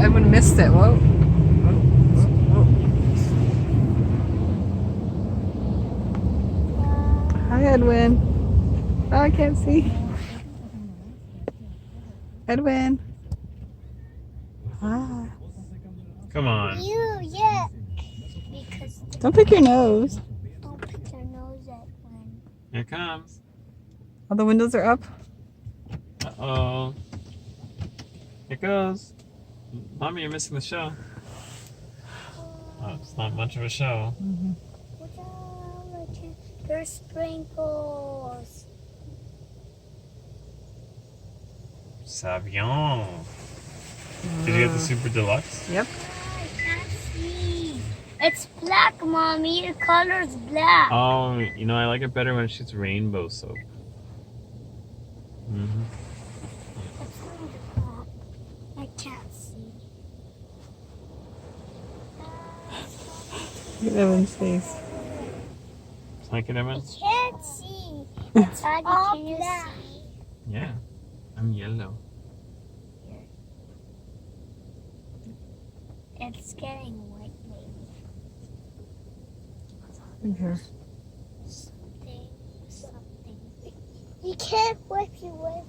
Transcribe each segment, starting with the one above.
Edwin missed it. Whoa. Hi, Edwin. Oh, I can't see. Edwin. Ah. Come on. Yeah. Because Don't pick your nose. don't pick your nose, Edwin. Here it comes. All the windows are up. Uh-oh. Here it goes. Mommy, you're missing the show. Oh, it's not much of a show. Watch out, there's sprinkles. Savion. Did you get the super deluxe? Yep. I can't see. It's black, Mommy. The color's black. Oh, you know, I like it better when it shoots rainbow soap. Mm-hmm. It's really black. I can't see. Look at Edwin's face. Like it, Evan? I can't see. It's all can you see? Yeah. I'm yellow. It's getting white, maybe. In here. Something. You can't wipe your way.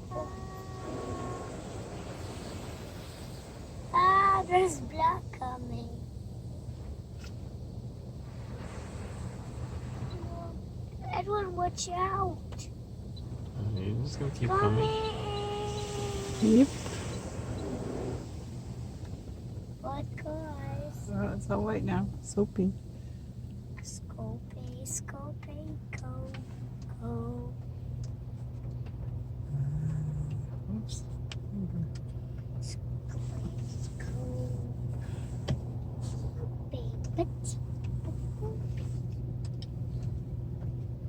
Ah, there's black coming. Edwin, watch out. You're just gonna keep Mommy. coming. Yep. What, guys? Oh, it's all white now. Soapy. Scopy, go, go. Oops.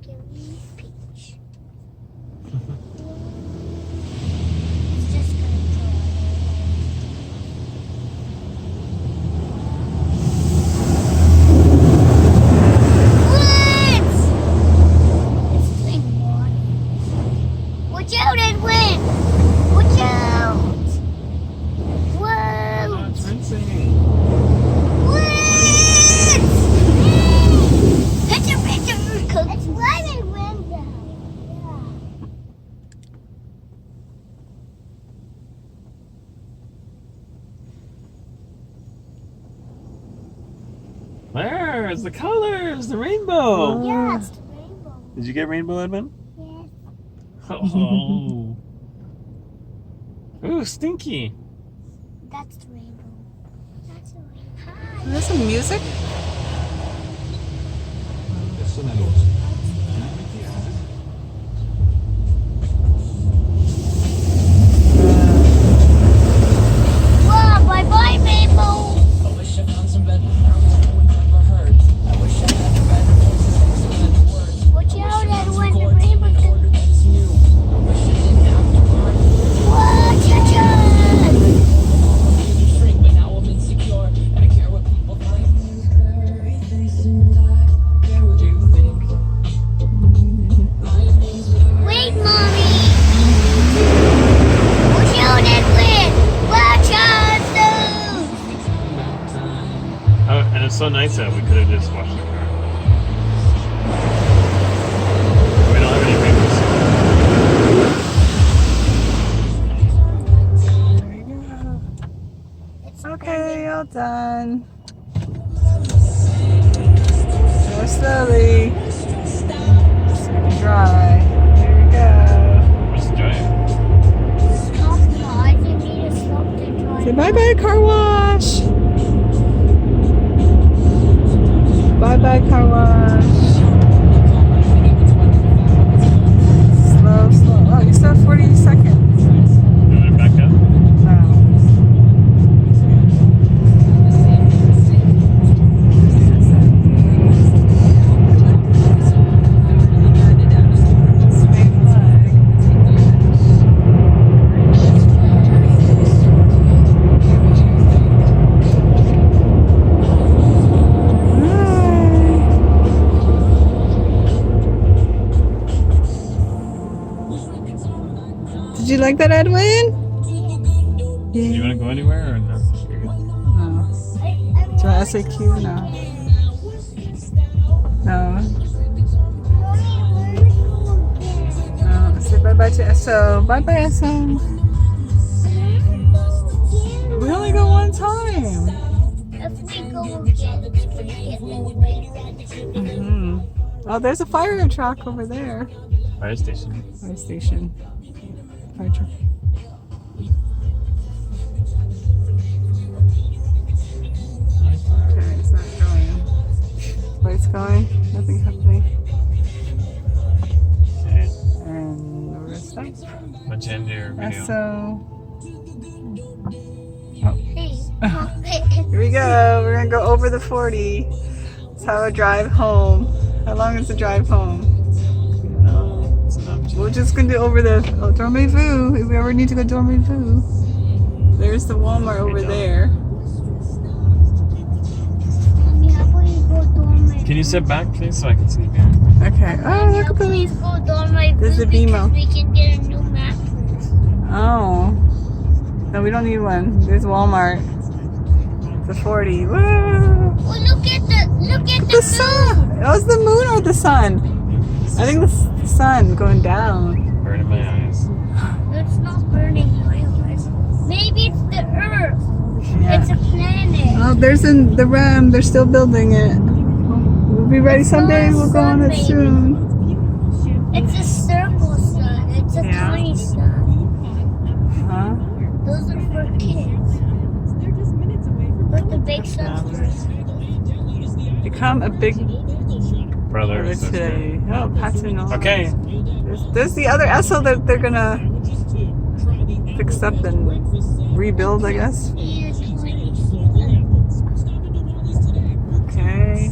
Give me peach. It's just gonna dry. What? It's doing what? Watch out, Edwin! Watch out! Whoa! Oh, it's rinsing. What? Picture, picture, cookie. It's running window. There's the colors, the rainbow. Yeah, it's the rainbow. Did you get rainbow, Edmund? Yes. Oh. Ooh, stinky. That's the rainbow. That's the rainbow. Is there some music? Wow, bye-bye, rainbow. I wish I found some better sounds I would never heard. I wish I had a better voice to say some better words. Watch out, Edwin, the rainbow's In order that is new. I wish I didn't have to run. Watch out! Made me shrink, but now I'm insecure. And I care what people think. Blurry face and I care what you think. My name's blurry. Wait, Mommy. Watch out, Edwin. Watch out, though. Oh, and it's so nice that we could have just washed the car. We don't have any rainbows. There you go. Okay, all done. Go slowly. It's gonna dry. There you go. Just dry it. Stop, guys. You need to stop the dry. Say bye-bye, car wash. Bye-bye, car wash. Slow, slow. Oh, you still have 40 seconds. You want it back up? Wow. Swing flag. Did you like that, Edwin? Do you want to go anywhere or no? You're good. Do you want SAQ? No. No. No. Say bye bye to Esso. Bye bye, Esso. We only go one time. If we go again, Oh, there's a fire truck over there. Fire station. Fire station. Fire truck. Okay, it's not going. Lights going. Nothing happening. Okay. And we're gonna stop. What's the end of your video? Esso. hey, Here we go. We're gonna go over the 40. That's how I drive home. How long is the drive home? No, it's enough. We're just gonna do over the Dormez-vous. If we ever need to go Dormez-vous. There's the Walmart over there. Mommy, how about you go dormant? Can you sit back, please, so I can see you? Okay. Oh, look at Please the. go dormant. There's a because BMO. we can get a new mattress. Oh. No, we don't need one. There's Walmart. The 40. Woo! Oh, look at the The sun. Oh, it's the moon or the sun? I think the sun going down. Burning my eyes. It's not burning my eyes. Maybe it's the Earth. Yeah. It's a planet. Oh, there's the Ram. They're still building it. We'll be ready someday. We'll go on it soon. It's a circle sun. It's a Yeah. tiny sun. Huh? Those are for kids. But the big sun's for Become a big Brother brother and sister. today. Oh, pattern on. Okay. There's the other Esso that they're gonna fix up and rebuild, I guess. Okay.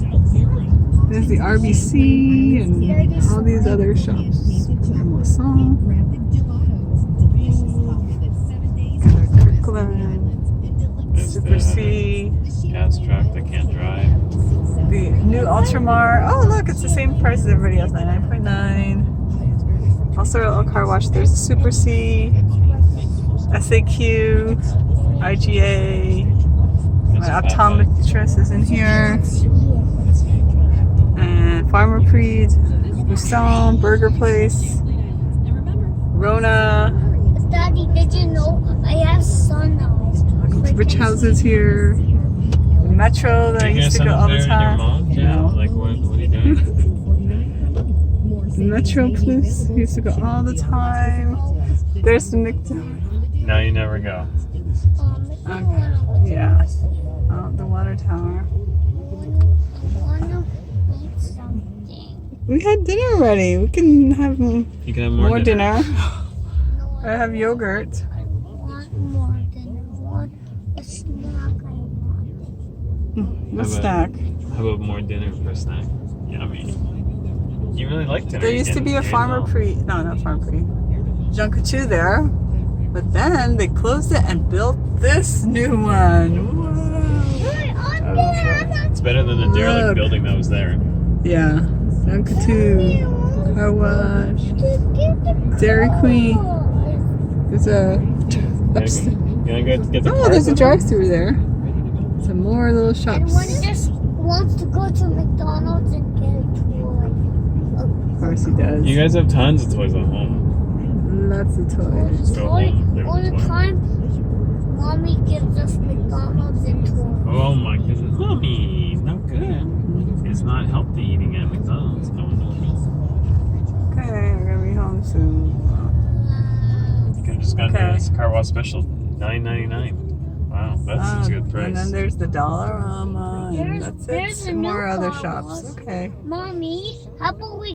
There's the RBC and all these other shops. Kirkland, There's Super the C, gas truck that can't drive. the new Ultramar. Oh, look, it's the same price as everybody else, 99.9. Also, a car wash. There's the Super C, SAQ, IGA. My optometrist is in here. And Farmer Preed, Buisson, Burger Place, Rona, Daddy, did you know I have sun eyes? Rich Houses here. Metro that I Are you gonna used to send go up all there the and your time. mom? Yeah. No. Like, what are you doing? Metro Plus used to go all the time. There's the McDonald's. No, you never go. Yeah. Oh, the water tower. I wanna eat something. We had dinner already. We can have You can have more dinner. No, I have yogurt. I want more dinner. I want a snack. What snack? How about more dinner for a snack? Yummy. You really like dinner. There used to be a Farmer Pre. No, not Farmer Pre. Jean Coutu there. But then they closed it and built this new one. Whoa. It's better than the derelict Look. building that was there. Yeah. Jean Coutu. Car wash. Dairy Queen. There's a. Upstairs. You wanna go get the Oh, car? there's a drive-through there. Some more little And shops. one just wants to go to McDonald's and get a toy. Of course he does. You guys have tons of toys at home. Lots of toys. Go Toy home. There's all a the toy. time. Mommy gives us McDonald's and toys. Oh my goodness, mommy, no good. It's not healthy eating at McDonald's. No, no. Okay, we're gonna be home soon. You could have just gone to Okay. this car wash special, $9.99. Wow, that's a good price. And then there's the Dollarama, and There's- that's it. there's a Some new more other car shops. wash. Okay. Mommy, how about we